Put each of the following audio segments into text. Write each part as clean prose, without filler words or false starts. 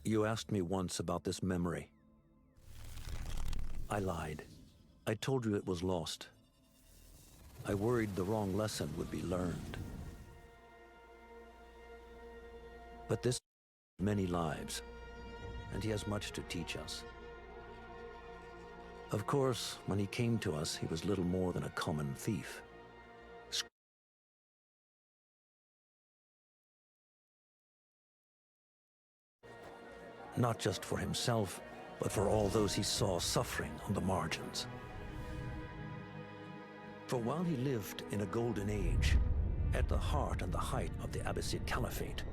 You asked me once about this memory. I lied. I told you it was lost. I worried the wrong lesson would be learned. But this many lives, and he has much to teach us. Of course, when he came to us, he was little more than a common thief. Not just for himself, but for all those he saw suffering on the margins. For while he lived in a golden age, at the heart and the height of the Abbasid Caliphate,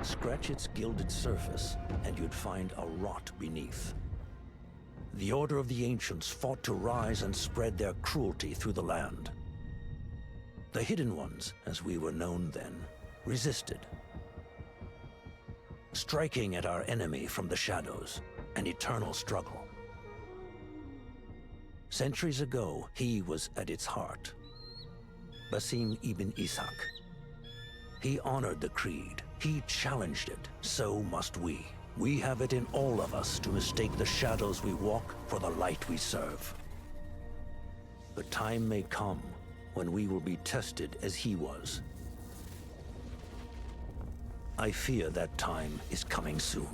scratch its gilded surface and you'd find a rot beneath. The Order of the Ancients fought to rise and spread their cruelty through the land. The Hidden Ones, as we were known then, resisted, striking at our enemy from the shadows, an eternal struggle. Centuries ago, he was at its heart. Basim ibn Ishaq. He honored the creed. He challenged it. So must we. We have it in all of us to mistake the shadows we walk for the light we serve. The time may come when we will be tested as he was. I fear that time is coming soon.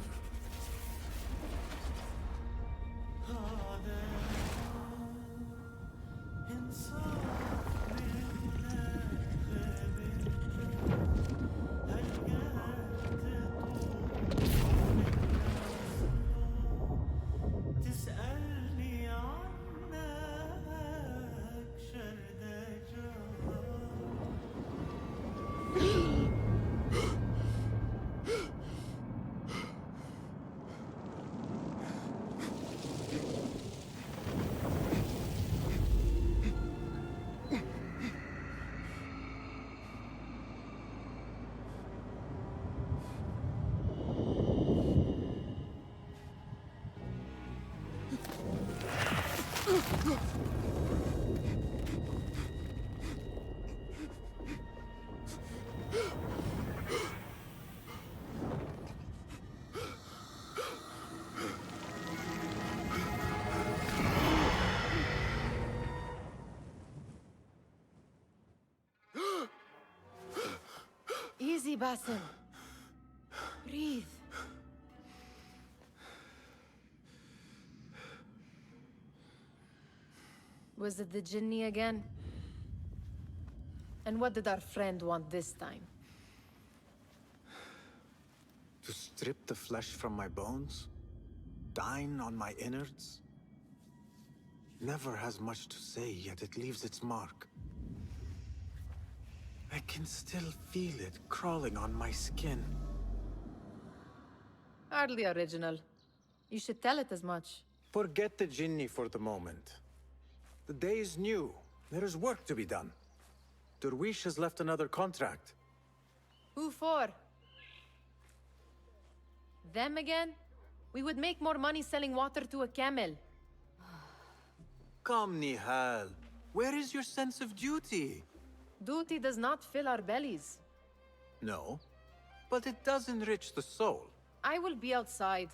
Easy, Basim. Breathe. Was it the Jinni again? And what did our friend want this time? To strip the flesh from my bones? Dine on my innards? Never has much to say, yet it leaves its mark. I can still feel it crawling on my skin. Hardly original. You should tell it as much. Forget the Jinni for the moment. The day is new. There is work to be done. Derwish has left another contract. Who for? Them again? We would make more money selling water to a camel. Come, Nihal. Where is your sense of duty? Duty does not fill our bellies. No, but it does enrich the soul. I will be outside.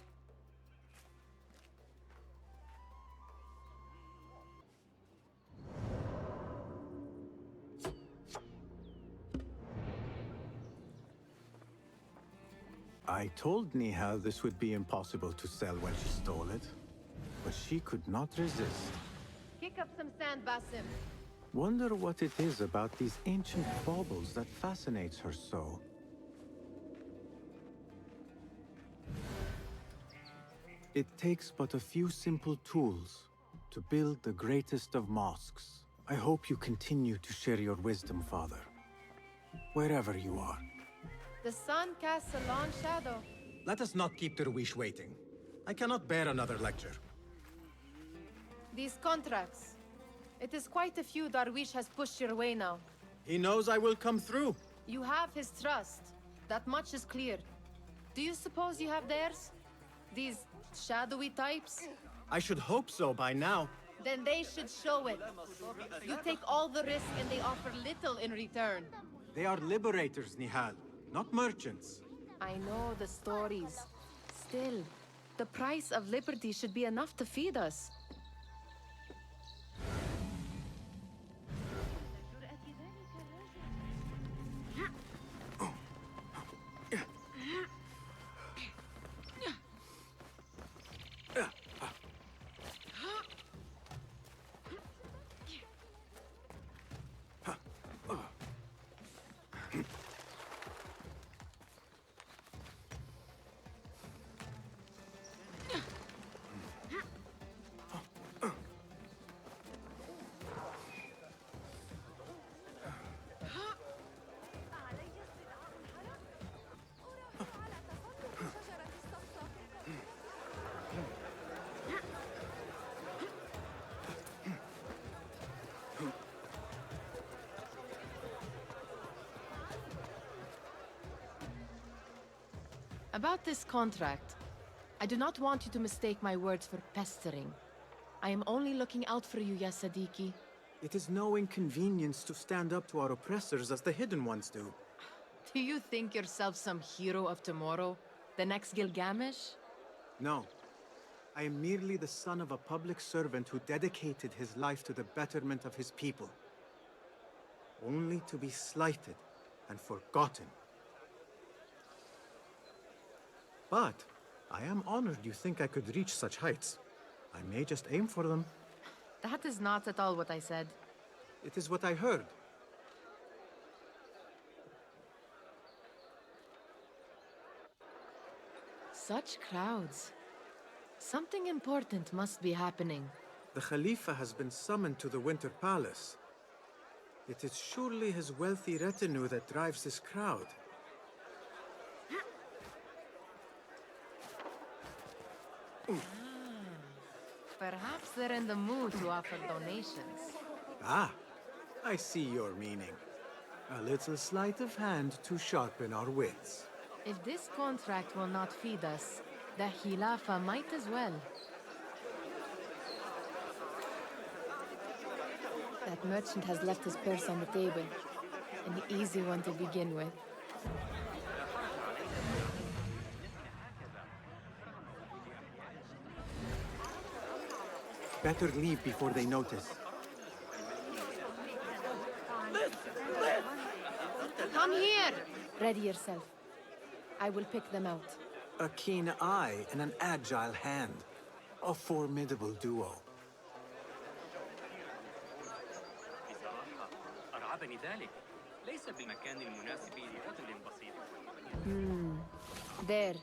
I told Nihal this would be impossible to sell when she stole it, but she could not resist. Kick up some sand, Basim. Wonder what it is about these ancient baubles that fascinates her so. It takes but a few simple tools to build the greatest of mosques. I hope you continue to share your wisdom, Father, wherever you are. The sun casts a long shadow. Let us not keep Derwish waiting. I cannot bear another lecture. These contracts. It is quite a few Darwish has pushed your way now. He knows I will come through. You have his trust. That much is clear. Do you suppose you have theirs? These shadowy types? I should hope so by now. Then they should show it. You take all the risk and they offer little in return. They are liberators, Nihal, not merchants. I know the stories. Still, the price of liberty should be enough to feed us. About this contract, I do not want you to mistake my words for pestering. I am only looking out for you, ya Sadiki. It is no inconvenience to stand up to our oppressors as the Hidden Ones do. Do you think yourself some hero of tomorrow? The next Gilgamesh? No. I am merely the son of a public servant who dedicated his life to the betterment of his people. Only to be slighted and forgotten. But I am honored you think I could reach such heights. I may just aim for them. That is not at all what I said. It is what I heard. Such crowds. Something important must be happening. The Khalifa has been summoned to the Winter Palace. It is surely his wealthy retinue that drives this crowd. Perhaps they're in the mood to offer donations. Ah, I see your meaning. A little sleight of hand to sharpen our wits. If this contract will not feed us, the Khilafah might as well. That merchant has left his purse on the table. An easy one to begin with. Better leave before they notice. Come here! Ready yourself. I will pick them out. A keen eye and an agile hand. A formidable duo. أرعبني ذلك. ليس بالمكان المناسب لرجل بسيط. There.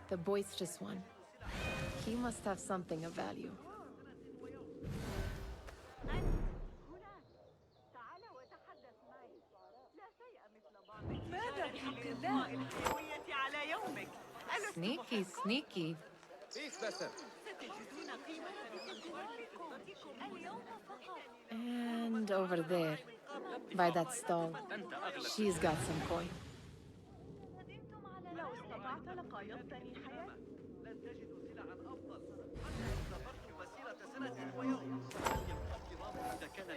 The boisterous one. He must have something of value. Sneaky, sneaky. And over there, by that stall, she's got some coin.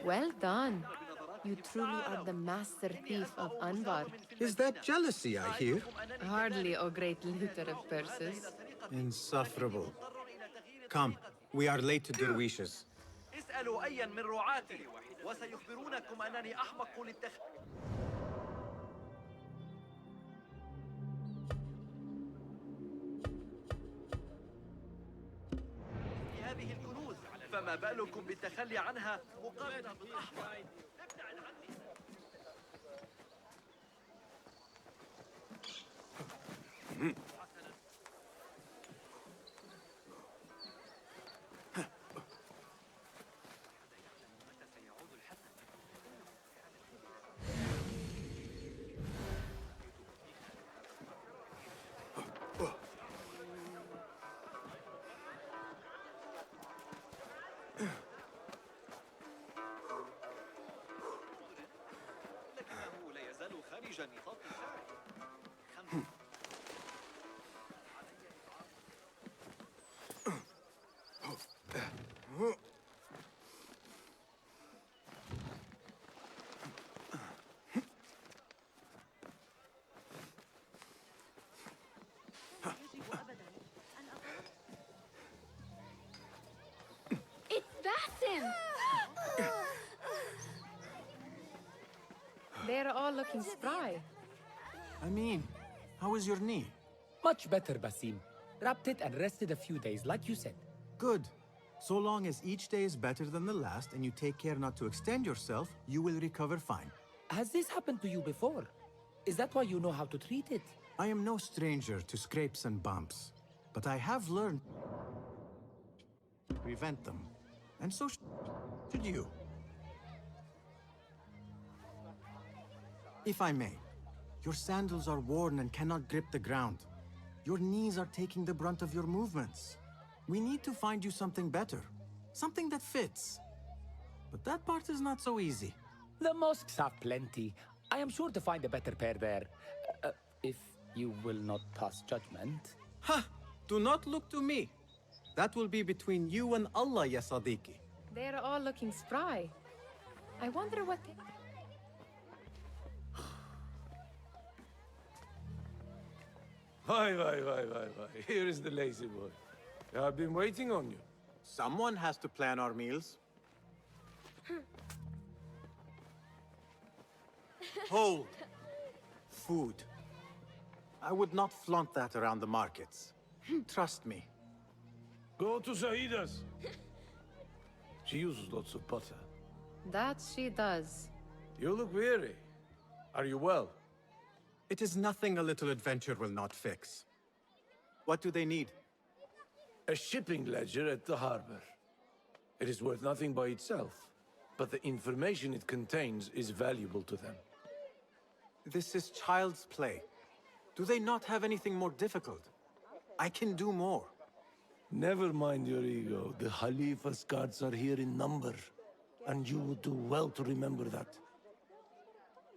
Well done. You truly are the master thief of Anbar. Is that jealousy I hear? Hardly, O great looter of purses. Insufferable. Come, we are late to Derwishes. اسألوا أيا من رعاتي وسيخبرونكم أنني أحمق هذه الكنوز فما بالكم بالتخلي عنها مقابل الأحمق لكنه لا يزال خارج نطاق الساعة. يجب أبداً They're all looking spry. I mean, how is your knee? Much better, Basim. Wrapped it and rested a few days, like you said. Good. So long as each day is better than the last and you take care not to extend yourself, you will recover fine. Has this happened to you before? Is that why you know how to treat it? I am no stranger to scrapes and bumps, but I have learned to prevent them. And so should you. If I may, your sandals are worn and cannot grip the ground. Your knees are taking the brunt of your movements. We need to find you something better. Something that fits. But that part is not so easy. The mosques have plenty. I am sure to find a better pair there. If you will not pass judgment. Ha! Do not look to me. That will be between you and Allah, ya Sadiqi. They're all looking spry. I wonder what they... Why. Here is the lazy boy. I've been waiting on you. Someone has to plan our meals. Hold. Food. I would not flaunt that around the markets. Trust me. Go to Saida's. She uses lots of butter. That she does. You look weary. Are you well? It is nothing a little adventure will not fix. What do they need? A shipping ledger at the harbor. It is worth nothing by itself, but the information it contains is valuable to them. This is child's play. Do they not have anything more difficult? I can do more. Never mind your ego. The Khalifa's guards are here in number, and you would do well to remember that.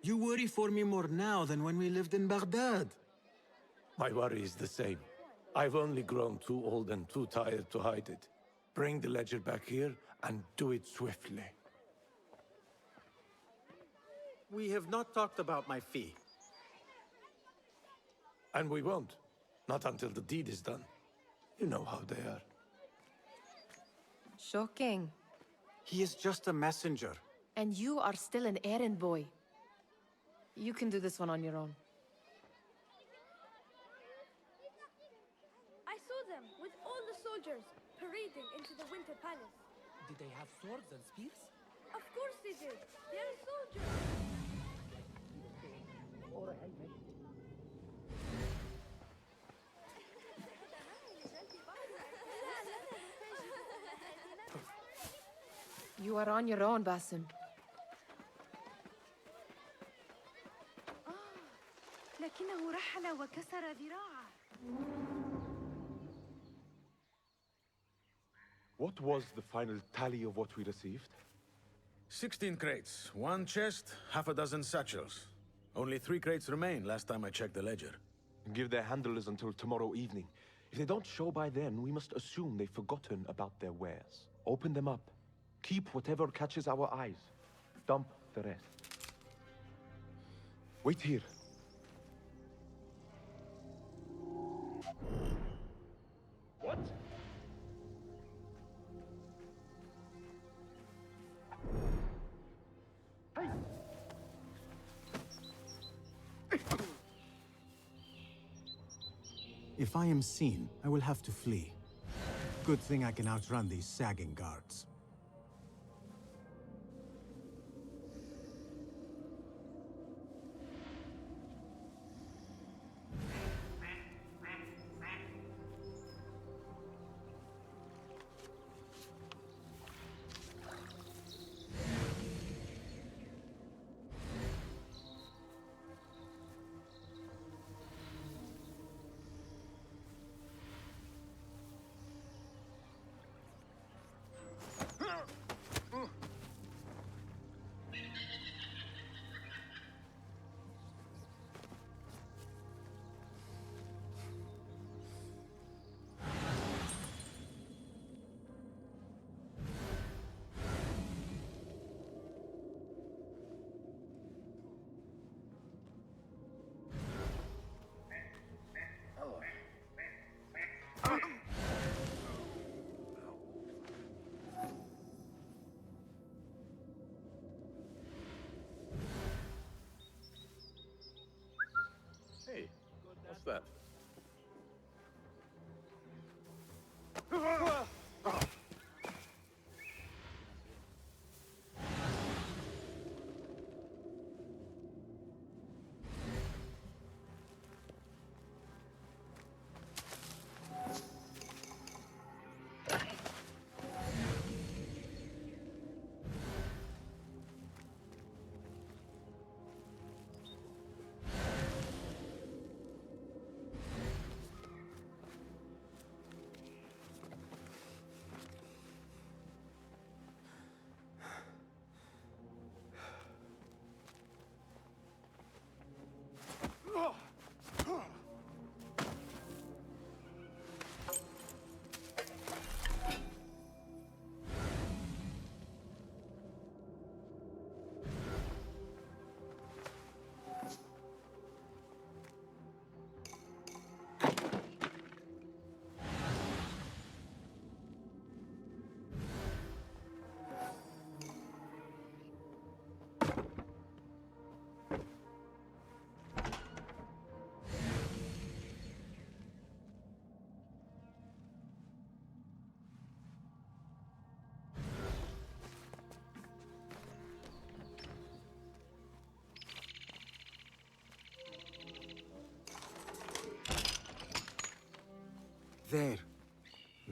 You worry for me more now than when we lived in Baghdad. My worry is the same. I've only grown too old and too tired to hide it. Bring the ledger back here, and do it swiftly. We have not talked about my fee. And we won't. Not until the deed is done. You know how they are. Shocking. He is just a messenger. And you are still an errand boy. You can do this one on your own. I saw them with all the soldiers parading into the Winter Palace. Did they have swords and spears? Of course they did. They're soldiers. You are on your own, Basim. لكنه رحل وكسر ذراعه. What was the final tally of what we received? 16 crates, 1 chest, half a dozen satchels. Only 3 crates remain last time I checked the ledger. Give their handlers until tomorrow evening. If they don't show by then, we must assume they've forgotten about their wares. Open them up. Keep whatever catches our eyes. Dump the rest. Wait here. What? If I am seen, I will have to flee. Good thing I can outrun these sagging guards. There.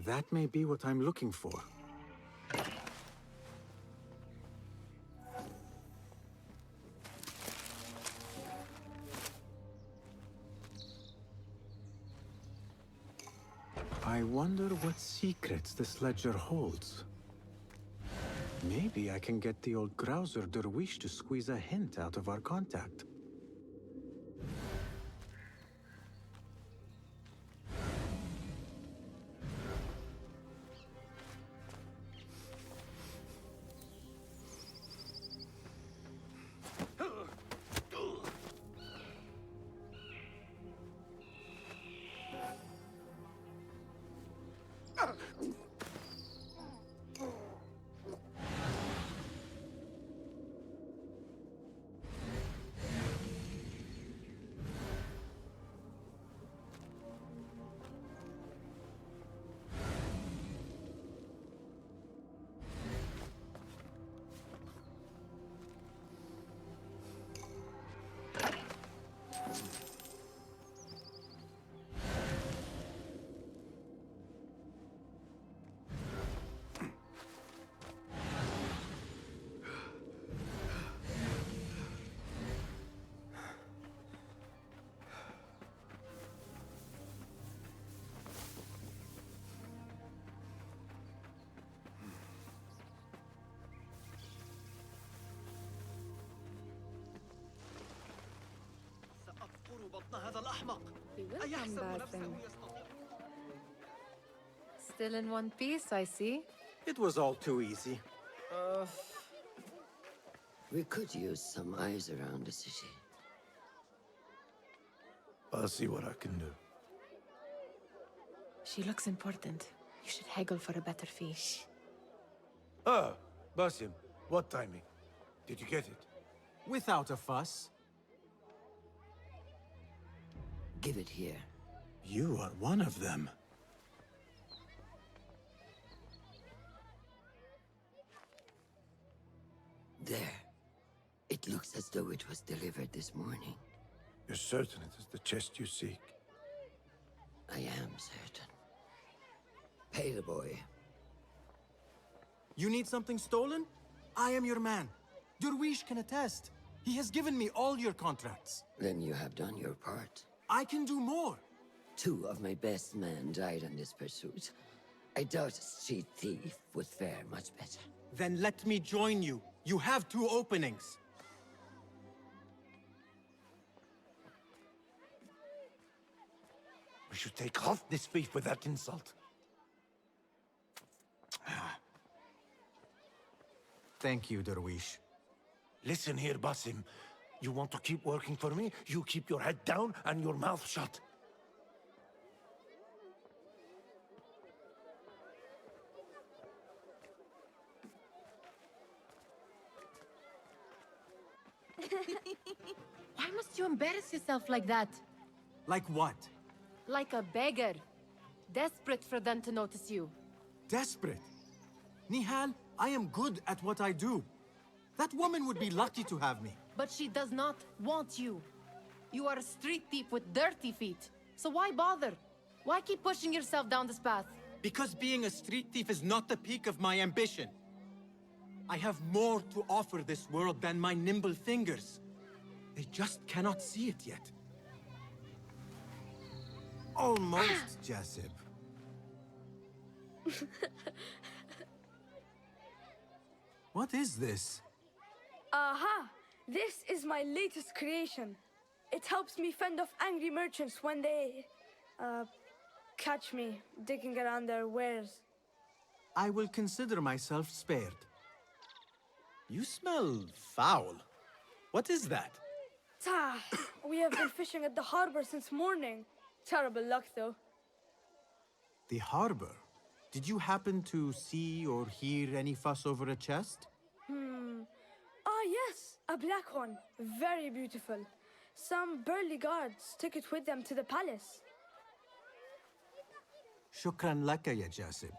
That may be what I'm looking for. I wonder what secrets this ledger holds. Maybe I can get the old grouser Derwish to squeeze a hint out of our contact. بطن هذا الأحمق. We will come أيحسب back نفسه then. يستطيع؟ Still in one piece, I see. It was all too easy. We could use some eyes around the city. I'll see what I can do. She looks important. You should haggle for a better fee. Ah, Basim, what timing? Did you get it? Without a fuss. Give it here. You are one of them. There. It looks as though it was delivered this morning. You're certain it is the chest you seek? I am certain. Pay the boy. You need something stolen? I am your man. Derwish can attest. He has given me all your contracts. Then you have done your part. I can do more. 2 of my best men died in this pursuit. I doubt a street thief would fare much better. Then let me join you. You have 2 openings. We should take off this thief with that insult. Thank you, Derwish. Listen here, Basim. You want to keep working for me? You keep your head down and your mouth shut. Why must you embarrass yourself like that? Like what? Like a beggar. Desperate for them to notice you. Desperate? Nihal, I am good at what I do. That woman would be lucky to have me. But she does not want you. You are a street thief with dirty feet. So why bother? Why keep pushing yourself down this path? Because being a street thief is not the peak of my ambition. I have more to offer this world than my nimble fingers. They just cannot see it yet. Almost, Jasib. What is this? Aha! This is my latest creation. It helps me fend off angry merchants when they... catch me digging around their wares. I will consider myself spared. You smell foul. What is that? Tah! We have been fishing at the harbor since morning. Terrible luck, though. The harbor? Did you happen to see or hear any fuss over a chest? Ah, yes, a black one. Very beautiful. Some burly guards took it with them to the palace. Shukran laka, ya Jasib.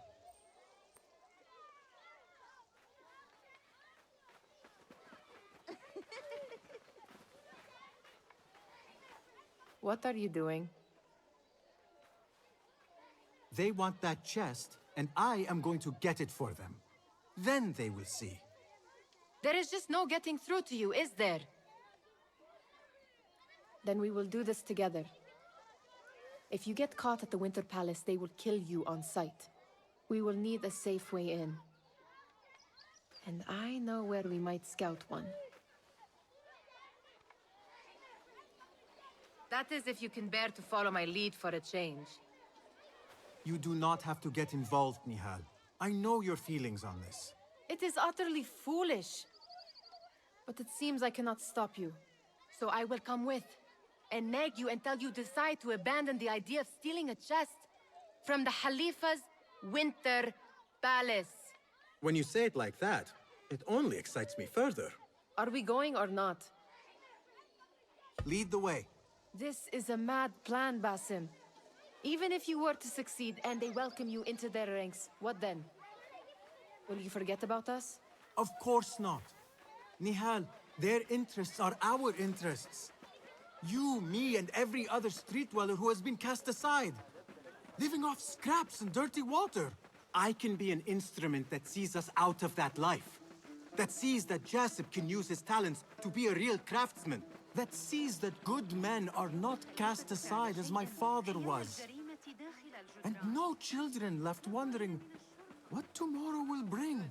What are you doing? They want that chest, and I am going to get it for them. Then they will see. There is just no getting through to you, is there? Then we will do this together. If you get caught at the Winter Palace, they will kill you on sight. We will need a safe way in. And I know where we might scout one. That is if you can bear to follow my lead for a change. You do not have to get involved, Nihal. I know your feelings on this. It is utterly foolish. But it seems I cannot stop you. So I will come with, and nag you until you decide to abandon the idea of stealing a chest from the Khalifa's Winter Palace. When you say it like that, it only excites me further. Are we going or not? Lead the way. This is a mad plan, Basim. Even if you were to succeed and they welcome you into their ranks, what then? Will you forget about us? Of course not. Nihal, their interests are our interests. You, me, and every other street dweller who has been cast aside. Living off scraps and dirty water. I can be an instrument that sees us out of that life. That sees that Jasip can use his talents to be a real craftsman. That sees that good men are not cast aside as my father was. And no children left wondering what tomorrow will bring.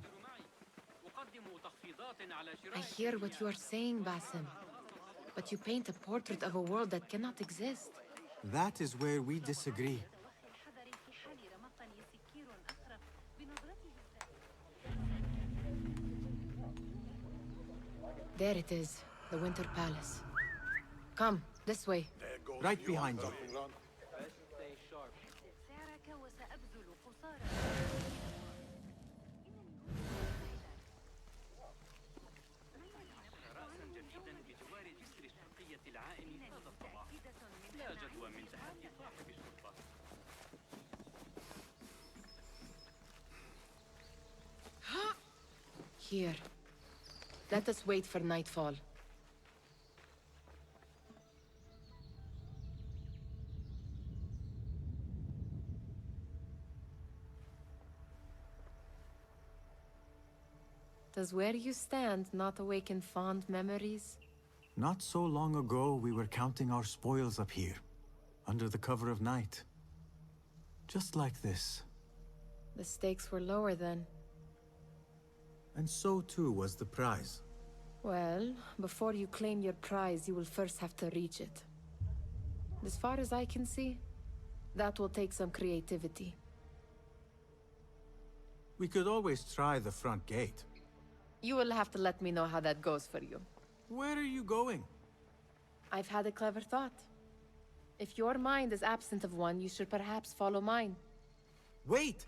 I hear what you are saying, Basim. But you paint a portrait of a world that cannot exist. That is where we disagree. There it is, the Winter Palace. Come, this way. Right behind you. Here. Let us wait for nightfall. Does where you stand not awaken fond memories? Not so long ago, we were counting our spoils up here, under the cover of night. Just like this. The stakes were lower then. And so too was the prize. Well, before you claim your prize, you will first have to reach it. As far as I can see, that will take some creativity. We could always try the front gate. You will have to let me know how that goes for you. Where are you going? I've had a clever thought. If your mind is absent of one, you should perhaps follow mine. Wait!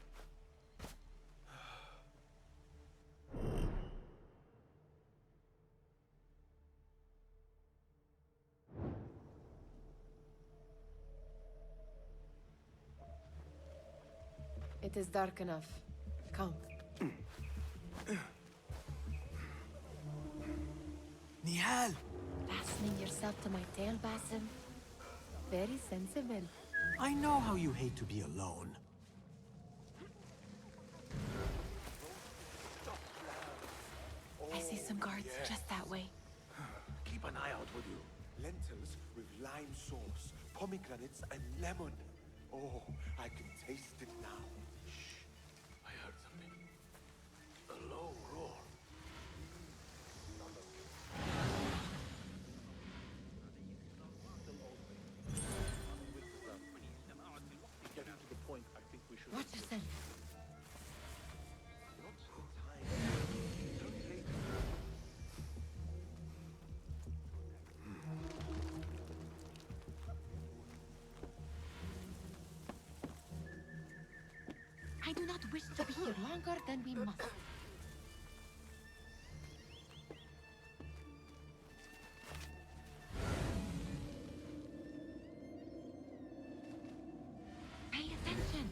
It is dark enough. Come. Nihal! Fastening yourself to my tail, Basim. Very sensible. I know how you hate to be alone. I see some guards just that way. Keep an eye out, would you? Lentils with lime sauce, pomegranates, and lemon. Oh, I can taste it now. Shh. I heard something. A low roar. Getting to the point, I think we should... Watch yourself. I do not wish to be here longer than we must. Pay attention.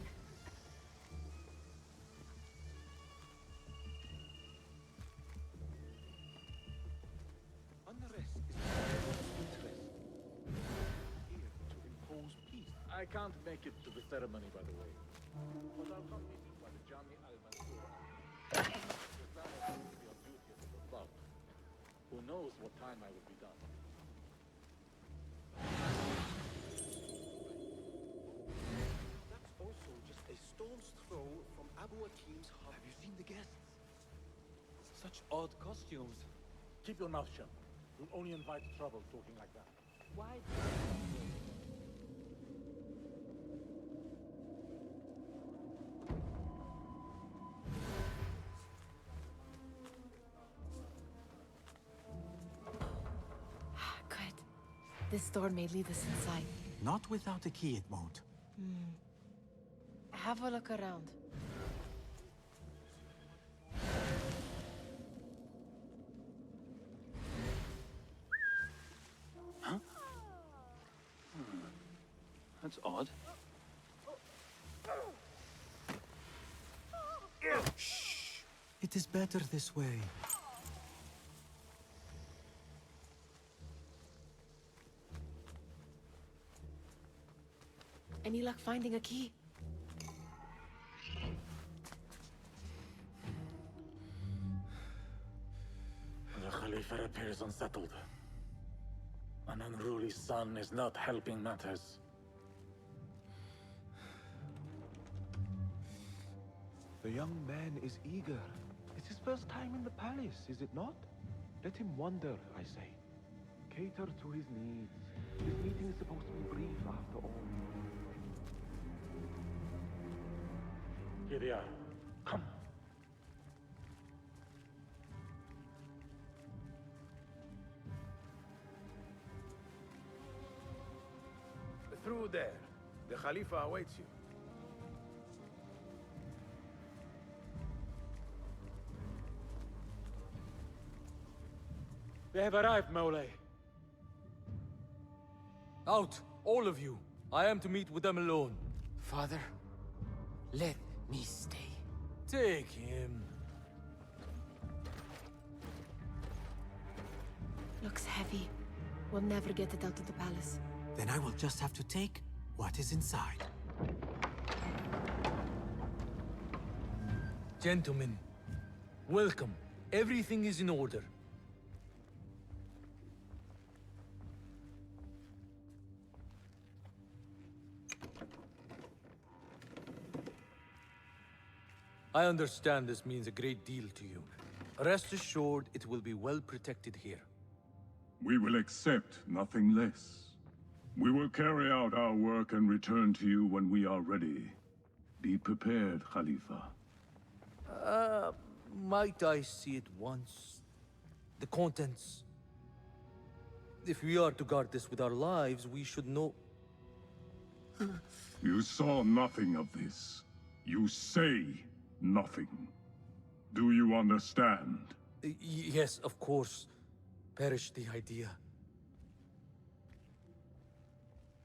Unrest is interest. Here to impose peace. I can't make it to the ceremony, by the way. But I'll come meet you by the Jami al-Mansur. The plan is to be on duty at the club. Who knows what time I will be done. That's also just a stone's throw from Abu Akim's hut. Have you seen the guests? Such odd costumes. Keep your mouth shut. You'll only invite trouble talking like that. Why? Good. This door may lead us inside. Not without a key, it won't. Have a look around. Huh? That's odd. Shh! It is better this way. Any luck finding a key? The Khalifa appears unsettled. An unruly son is not helping matters. The young man is eager. It's his first time in the palace, is it not? Let him wander, I say. Cater to his needs. This meeting is supposed to be brief, after all. Here they are. Come. Through there. The Khalifa awaits you. They have arrived, Mawlay. Out, all of you. I am to meet with them alone. Father, let me stay. Take him. Looks heavy. We'll never get it out of the palace. Then I will just have to take what is inside. Gentlemen, welcome. Everything is in order. I understand this means a great deal to you. Rest assured, it will be well protected here. We will accept nothing less. We will carry out our work and return to you when we are ready. Be prepared, Khalifa. Might I see it once? The contents. If we are to guard this with our lives, we should know... You saw nothing of this. You say nothing. Do you understand? Yes, of course. Perish the idea.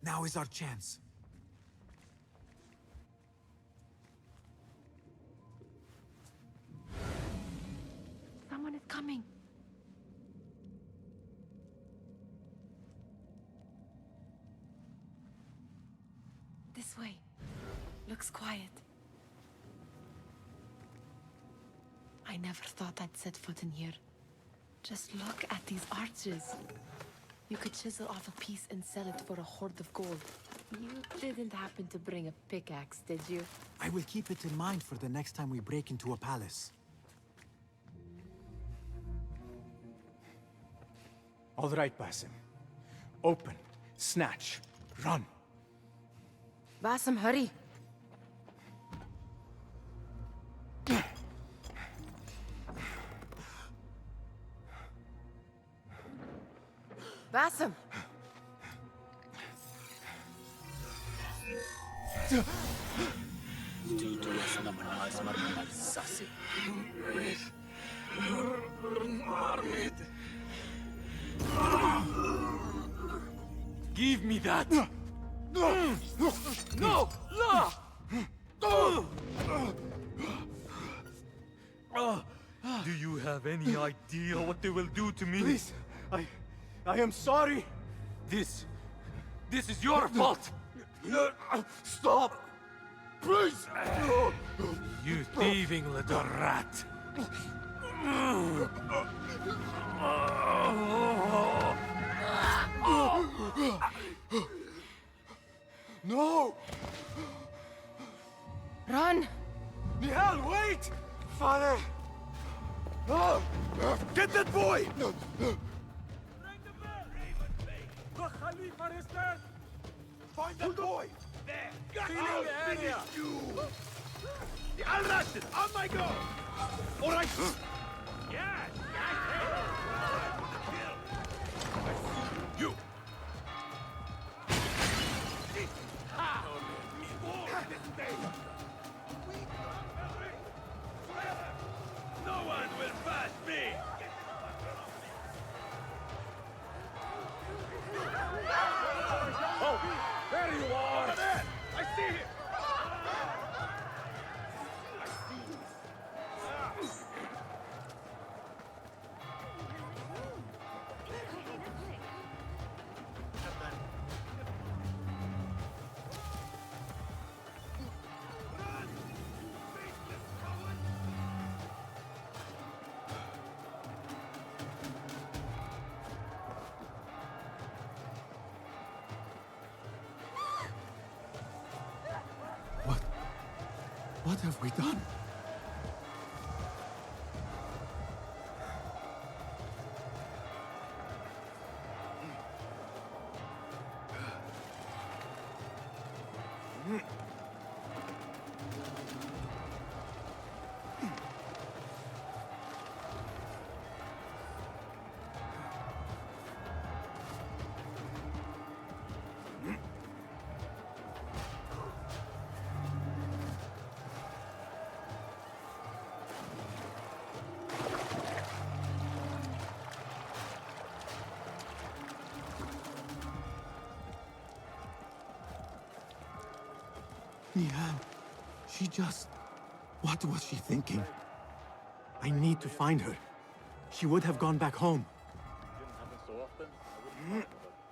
Now is our chance. Someone is coming. This way. Looks quiet. I never thought I'd set foot in here. Just look at these arches. You could chisel off a piece and sell it for a hoard of gold. You didn't happen to bring a pickaxe, did you? I will keep it in mind for the next time we break into a palace. All right, Basim. Open, snatch, run. Basim, hurry. Basim! Give me that! No! No! Do you have any idea what they will do to me? Please, I am sorry. This is your fault! Stop! Please! You thieving little rat! No! Run! Nihal, wait! Father! Oh! Get that boy! The Khalifa is dead! Find that boy! There! I'll the area! finish you! The Al-Rashid, on my go! All right! Yes! You! No one will pass me! Oh, there you are! Over there! I see him! What have we done? Nihal, she just... What was she thinking? I need to find her. She would have gone back home. Didn't happen so often. I wouldn't talk about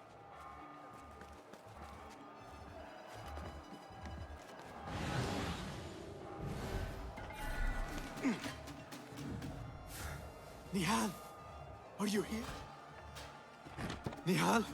it. Nihal! Are you here? Nihal?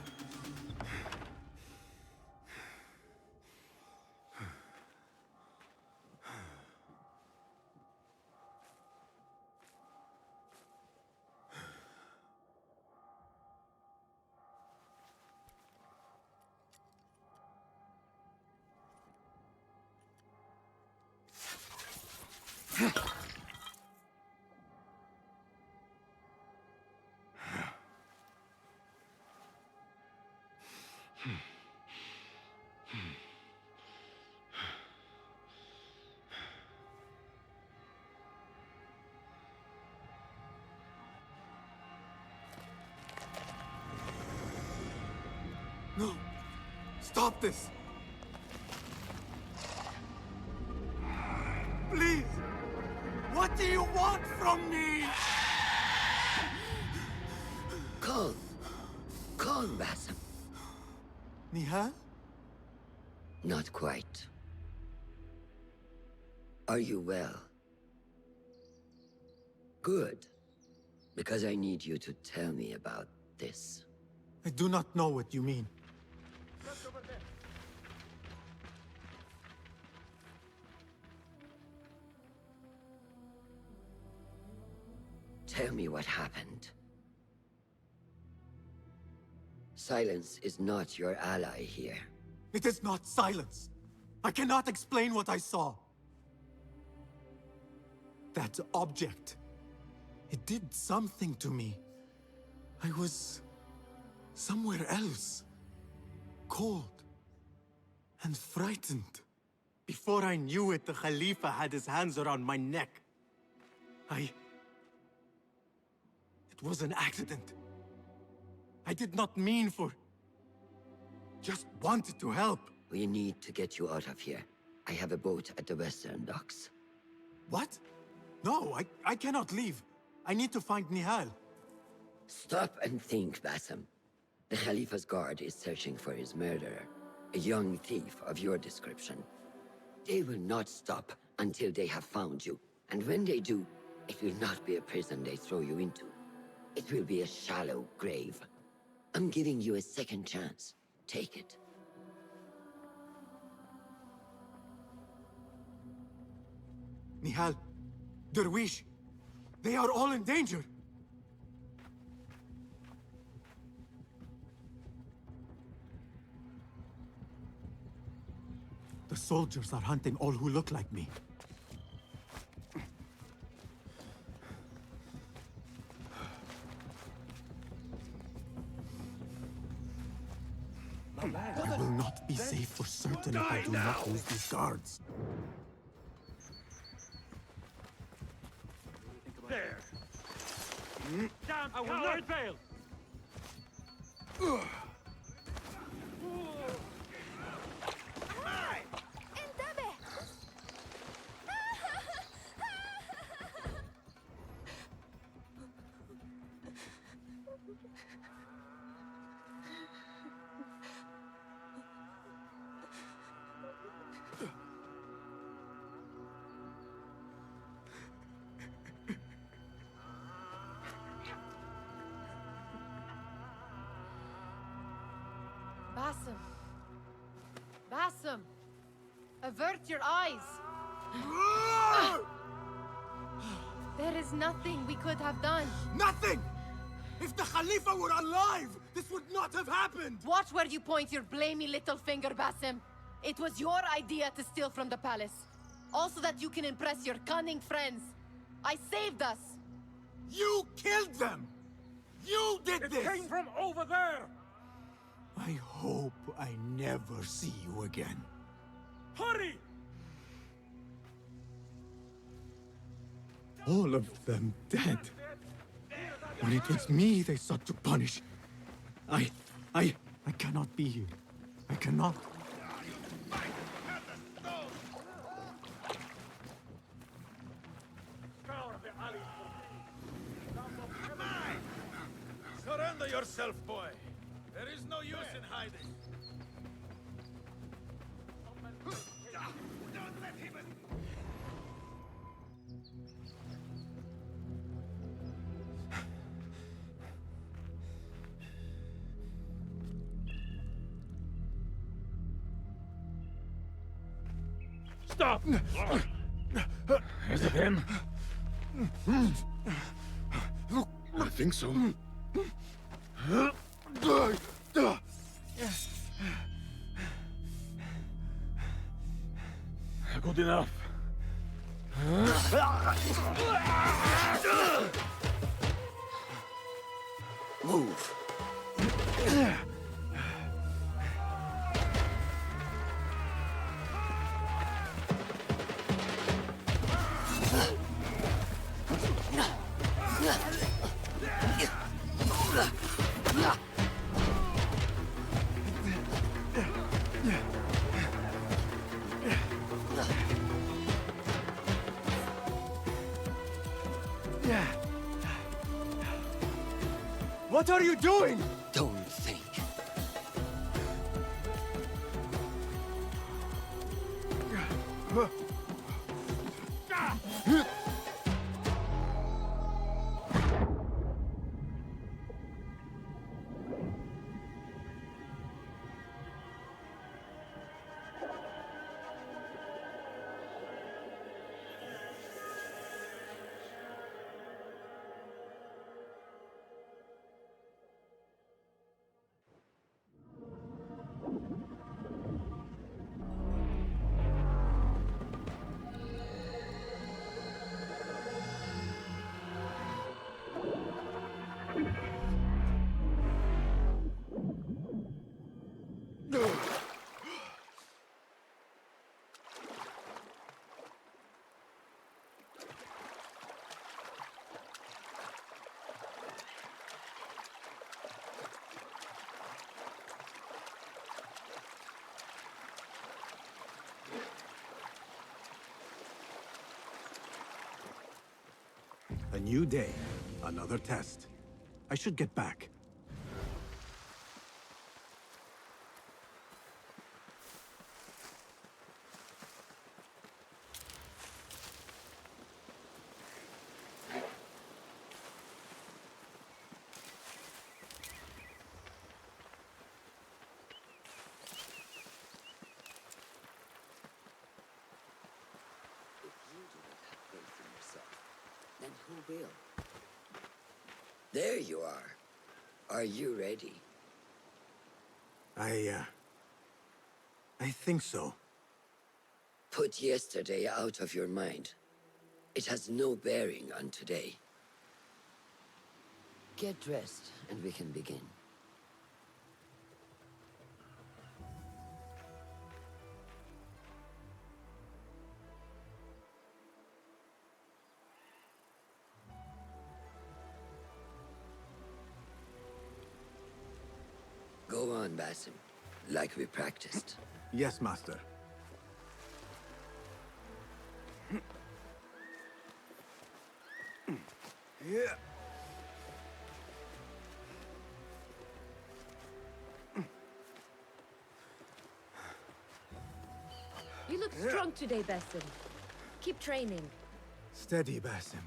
No! Stop this! Please! What do you want from me? Calm. Calm, Basim. Nihal? Not quite. Are you well? Good. Because I need you to tell me about this. I do not know what you mean. Tell me what happened. Silence is not your ally here. It is not silence. I cannot explain what I saw. That object. It did something to me. I was somewhere else. Cold. And frightened. Before I knew it, the Khalifa had his hands around my neck. It was an accident. I did not mean for... Just wanted to help. We need to get you out of here. I have a boat at the western docks. What? No, I cannot leave. I need to find Nihal. Stop and think, Basim. The Khalifa's guard is searching for his murderer. A young thief of your description. They will not stop until they have found you. And when they do, it will not be a prison they throw you into. It will be a shallow grave. I'm giving you a second chance. Take it. Nihal, Derwish, they are all in danger. The soldiers are hunting all who look like me. I will not be safe for certain if I do not lose these guards. There! Damn, I will not fail! Basim. Basim. Avert your eyes. There is nothing we could have done. Nothing! If the Khalifa were alive, this would not have happened! Watch where you point your blamey little finger, Basim. It was your idea to steal from the palace. Also that you can impress your cunning friends. I saved us. You killed them! You did this! It came from over there! I hope I never see you again. Hurry! All of them dead. When it was me they sought to punish. I cannot be here. I cannot. Surrender yourself, boy. There is no use in hiding. Don't let him... Stop! Is it him? I think so. Good enough. Move. What are you doing? Don't think. A new day, another test. I should get back. Who will? There you are. Are you ready? I think so. Put yesterday out of your mind. It has no bearing on today. Get dressed, and we can begin. Go on, Basim, like we practiced. Yes, Master. Yeah. You look strong today, Basim. Keep training. Steady, Basim.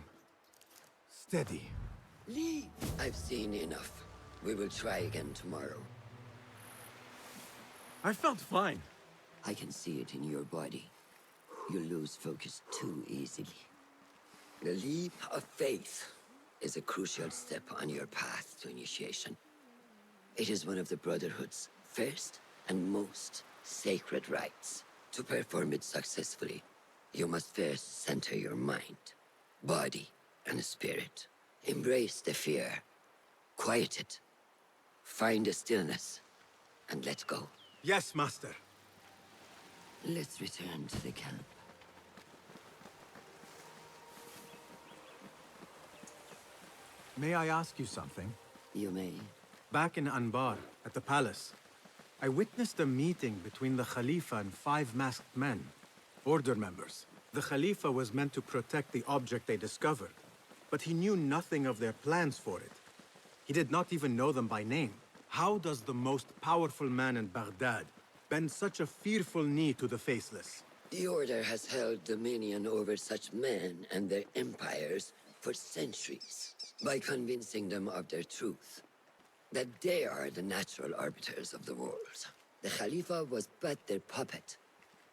Steady. Leave. I've seen enough. We will try again tomorrow. I felt fine. I can see it in your body. You lose focus too easily. The leap of faith is a crucial step on your path to initiation. It is one of the Brotherhood's first and most sacred rites. To perform it successfully, you must first center your mind, body, and spirit. Embrace the fear. Quiet it. Find a stillness, and let go. Yes, Master. Let's return to the camp. May I ask you something? You may. Back in Anbar, at the palace, I witnessed a meeting between the Khalifa and 5 masked men, Order members. The Khalifa was meant to protect the object they discovered, but he knew nothing of their plans for it. He did not even know them by name. How does the most powerful man in Baghdad bend such a fearful knee to the faceless? The Order has held dominion over such men and their empires for centuries, by convincing them of their truth, that they are the natural arbiters of the world. The Khalifa was but their puppet,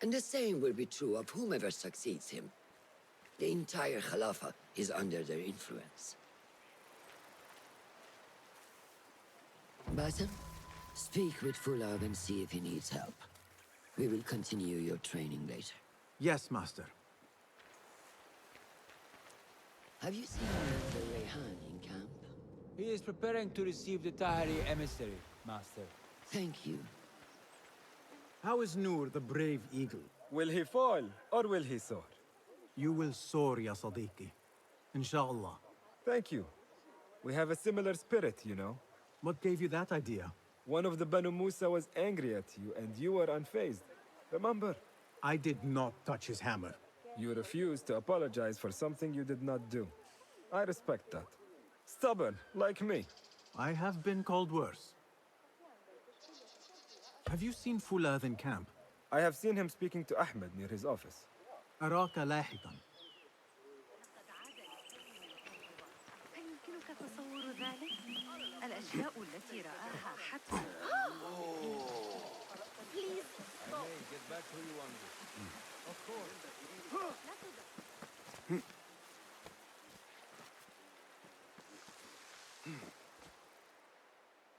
and the same will be true of whomever succeeds him. The entire Khalifa is under their influence. Basim, speak with Fulad and see if he needs help. We will continue your training later. Yes, Master. Have you seen the Rayhan in camp? He is preparing to receive the Tahiri emissary, Master. Thank you. How is Noor, the brave eagle? Will he fall, or will he soar? You will soar, ya Sadiqi. Inshallah. Thank you. We have a similar spirit, you know. What gave you that idea? One of the Banu Musa was angry at you, and you were unfazed. Remember? I did not touch his hammer. You refused to apologize for something you did not do. I respect that. Stubborn, like me. I have been called worse. Have you seen Fulad in camp? I have seen him speaking to Ahmed near his office. أراك لاحقا. أيمكنك تصور ذلك؟ الأشياء التي رآها حتى. Please stop. Get back who you want. Of course.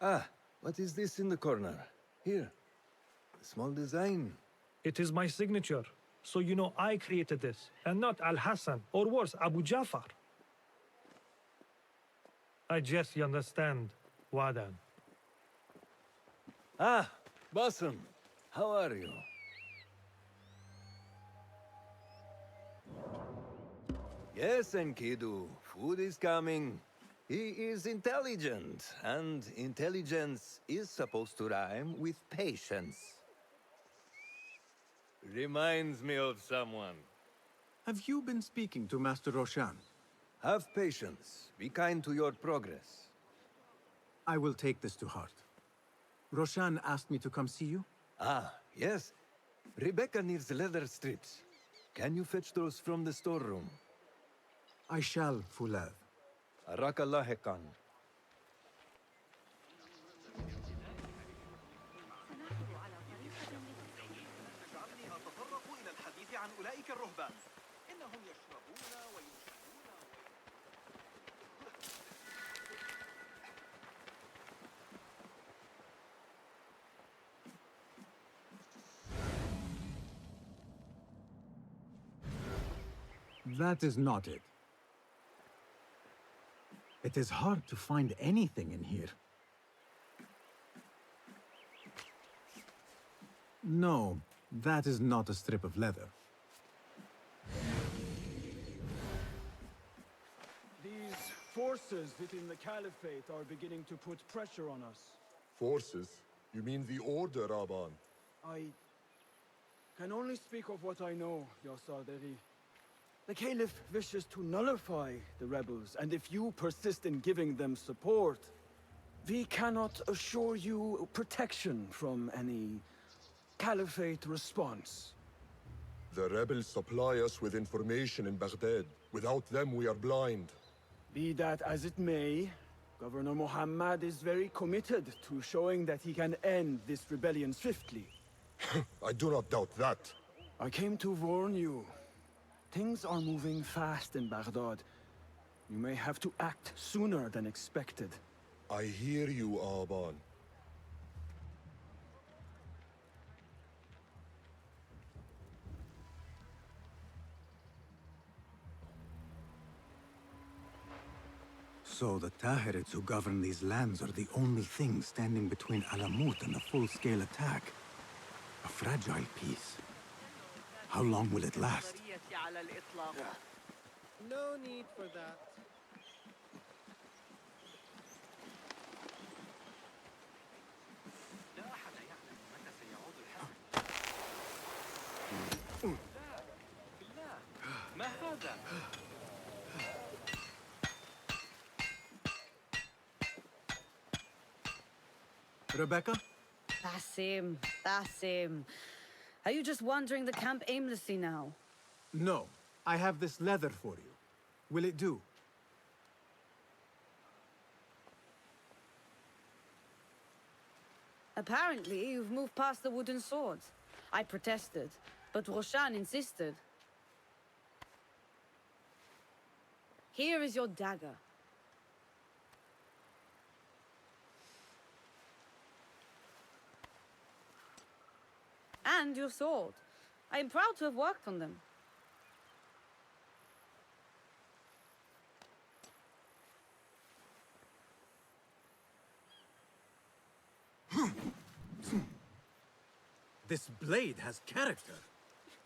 Ah, what is this in the corner? Here. A small design. It is my signature. So you know I created this, and not Al-Hassan, or worse, Abu Jafar. I guess you understand, Wadan. Ah, Basim. How are you? Yes, Enkidu. Food is coming. He is intelligent, and intelligence is supposed to rhyme with patience. Reminds me of someone. Have you been speaking to Master Roshan? Have patience. Be kind to your progress. I will take this to heart. Roshan asked me to come see you? Ah, yes. Rebecca needs leather strips. Can you fetch those from the storeroom? I shall, Fulad. Arakallah Hekan. That is not it. It is hard to find anything in here. No, that is not a strip of leather. These forces within the Caliphate are beginning to put pressure on us. Forces? You mean the Order, Aban? I can only speak of what I know, Yasaderi. The Caliph wishes to nullify the rebels, and if you persist in giving them support, we cannot assure you protection from any Caliphate response. The rebels supply us with information in Baghdad. Without them, we are blind. Be that as it may, Governor Muhammad is very committed to showing that he can end this rebellion swiftly. I do not doubt that. I came to warn you. Things are moving fast in Baghdad. You may have to act sooner than expected. I hear you, Aban. So the Tahirids who govern these lands are the only thing standing between Alamut and a full-scale attack. A fragile peace. How long will it last? No need for that. لا أحد يعلم متى سيعود الحرب. بالله ما هذا؟ Rebecca? Basim, Basim. Are you just wandering the camp aimlessly now? No. I have this leather for you. Will it do? Apparently, you've moved past the wooden swords. I protested, but Roshan insisted. Here is your dagger. And your sword. I am proud to have worked on them. This blade has character.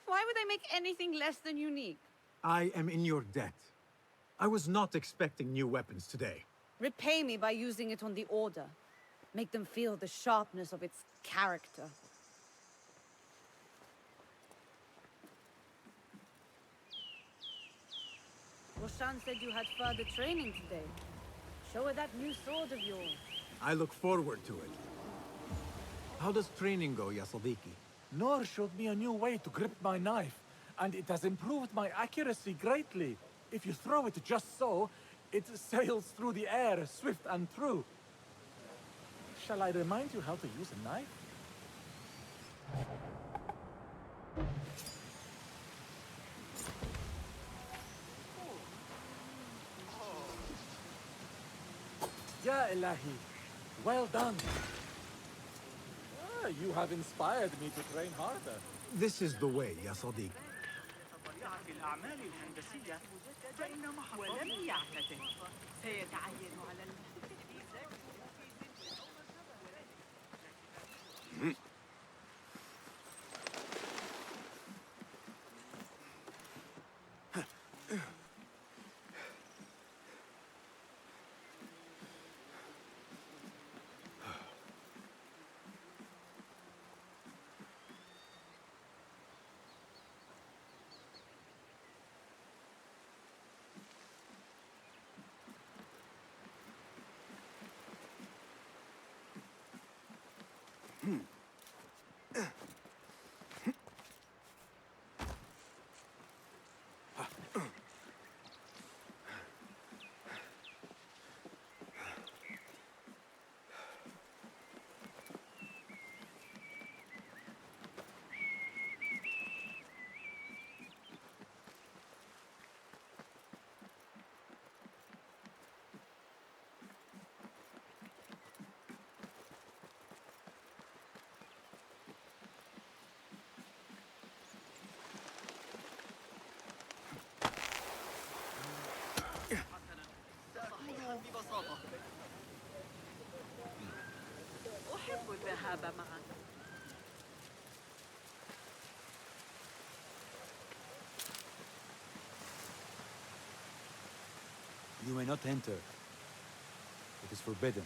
Why would I make anything less than unique? I am in your debt. I was not expecting new weapons today. Repay me by using it on the Order. Make them feel the sharpness of its character. Roshan said you had further training today. Show her that new sword of yours. I look forward to it. How does training go, Yasadiki? Noor showed me a new way to grip my knife, and it has improved my accuracy greatly. If you throw it just so, it sails through the air, swift and true. Shall I remind you how to use a knife? Ya Ilahi, well done. You have inspired me to train harder. This is the way, Yasadiki. في الأعمال الهندسية فإن ولم يعتدل سيتعين على أحب الذهاب معك. You may not enter. It is forbidden.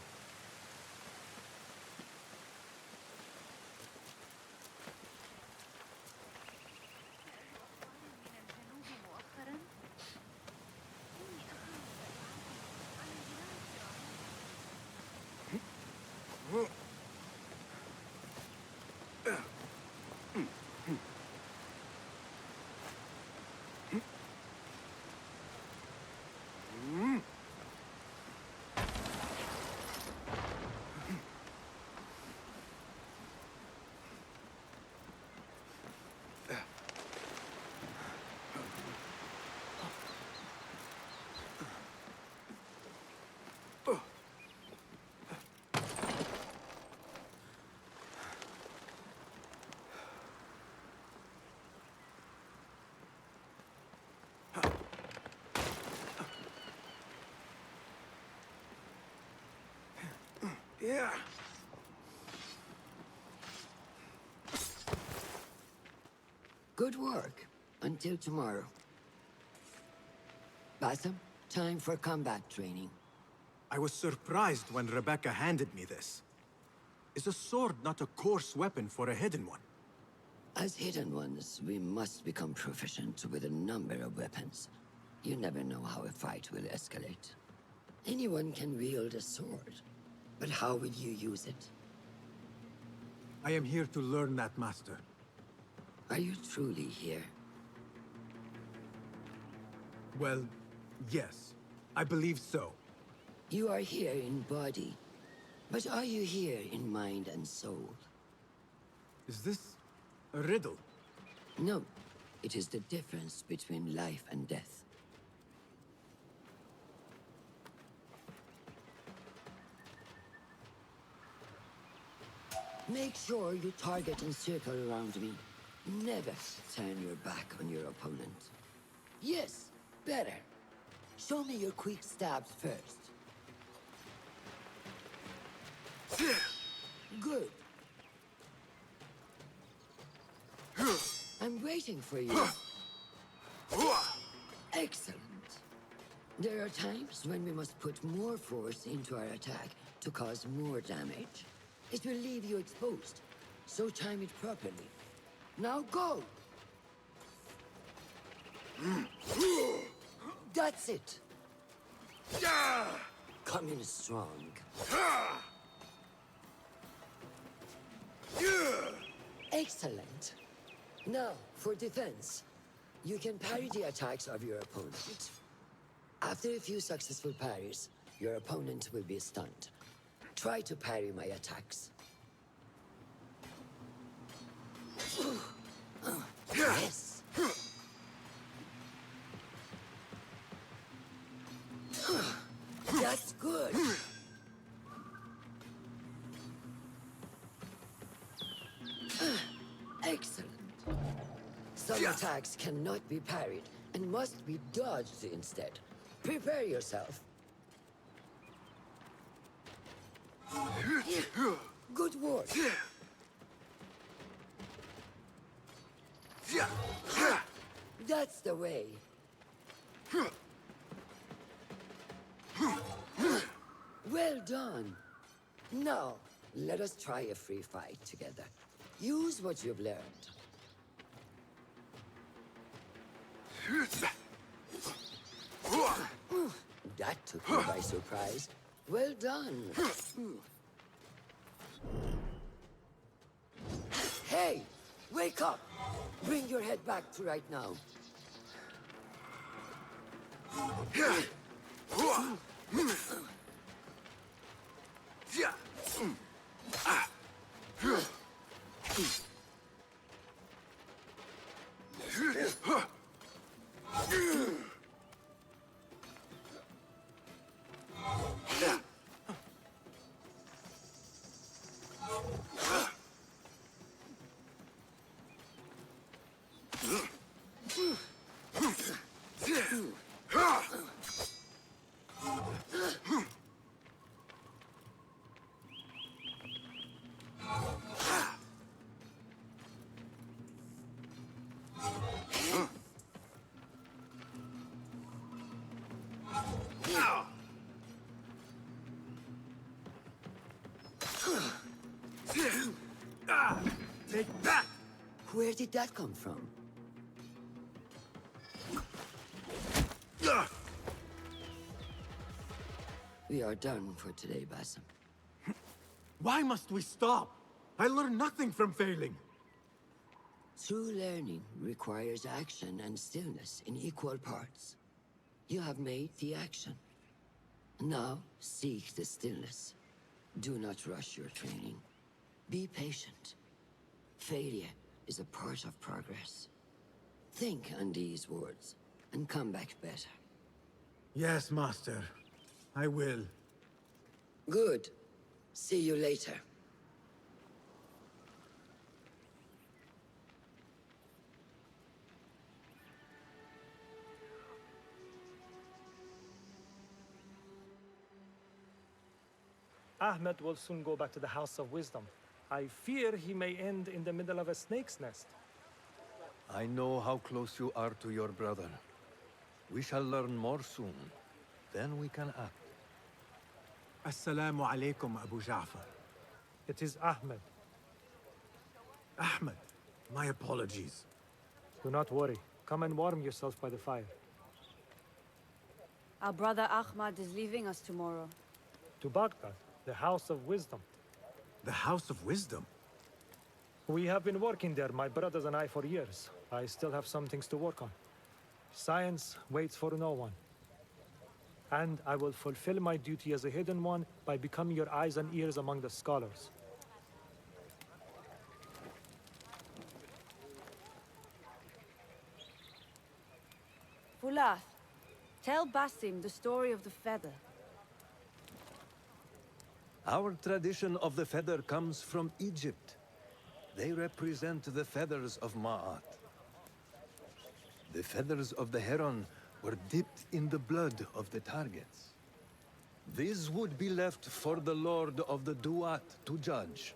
Yeah. Good work. Until tomorrow. Bassam, time for combat training. I was surprised when Rebecca handed me this. Is a sword not a coarse weapon for a hidden one? As hidden ones, we must become proficient with a number of weapons. You never know how a fight will escalate. Anyone can wield a sword, but how will you use it? I am here to learn that, Master. Are you truly here? Well, yes. I believe so. You are here in body, but are you here in mind and soul? Is this a riddle? No. It is the difference between life and death. Make sure you target and circle around me. Never turn your back on your opponent. Yes, better. Show me your quick stabs first. Good. I'm waiting for you. Excellent. There are times when we must put more force into our attack to cause more damage. It will leave you exposed, so time it properly. Now go! That's it! Come in strong. Excellent. Now, for defense. You can parry the attacks of your opponent. After a few successful parries, your opponent will be stunned. Try to parry my attacks. Yes! That's good! Excellent. Some attacks cannot be parried and must be dodged instead. Prepare yourself. Good work. That's the way. Well done. Now, let us try a free fight together. Use what you've learned. That took me by surprise. Well done. Hey! Wake up! Bring your head back to right now. Take that! Where did that come from? We are done for today, Basim. Why must we stop? I learned nothing from failing. True learning requires action and stillness in equal parts. You have made the action. Now, seek the stillness. Do not rush your training. Be patient. Failure is a part of progress. Think on these words, and come back better. Yes, Master. I will. Good. See you later. Ahmed will soon go back to the House of Wisdom. I fear he may end in the middle of a snake's nest. I know how close you are to your brother. We shall learn more soon. Then we can act. Assalamu alaikum, Abu Ja'far. It is Ahmed. Ahmed, my apologies. Do not worry. Come and warm yourself by the fire. Our brother Ahmad is leaving us tomorrow. To Baghdad, the House of Wisdom. The House of Wisdom? We have been working there, my brothers and I, for years. I still have some things to work on. Science waits for no one. And I will fulfill my duty as a hidden one by becoming your eyes and ears among the scholars. Fulath, tell Basim the story of the feather. Our tradition of the feather comes from Egypt. They represent the feathers of Ma'at. The feathers of the heron were dipped in the blood of the targets. These would be left for the Lord of the Duat to judge.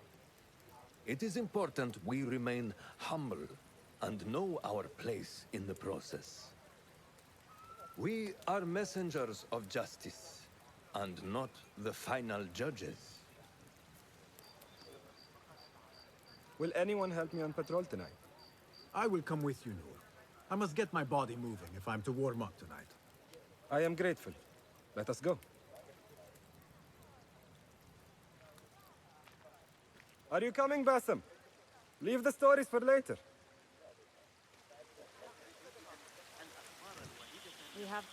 It is important we remain humble and know our place in the process. We are messengers of justice, and not the final judges. Will anyone help me on patrol tonight? I will come with you, Noor. I must get my body moving if I'm to warm up tonight. I am grateful. Let us go. Are you coming, Basim? Leave the stories for later. We have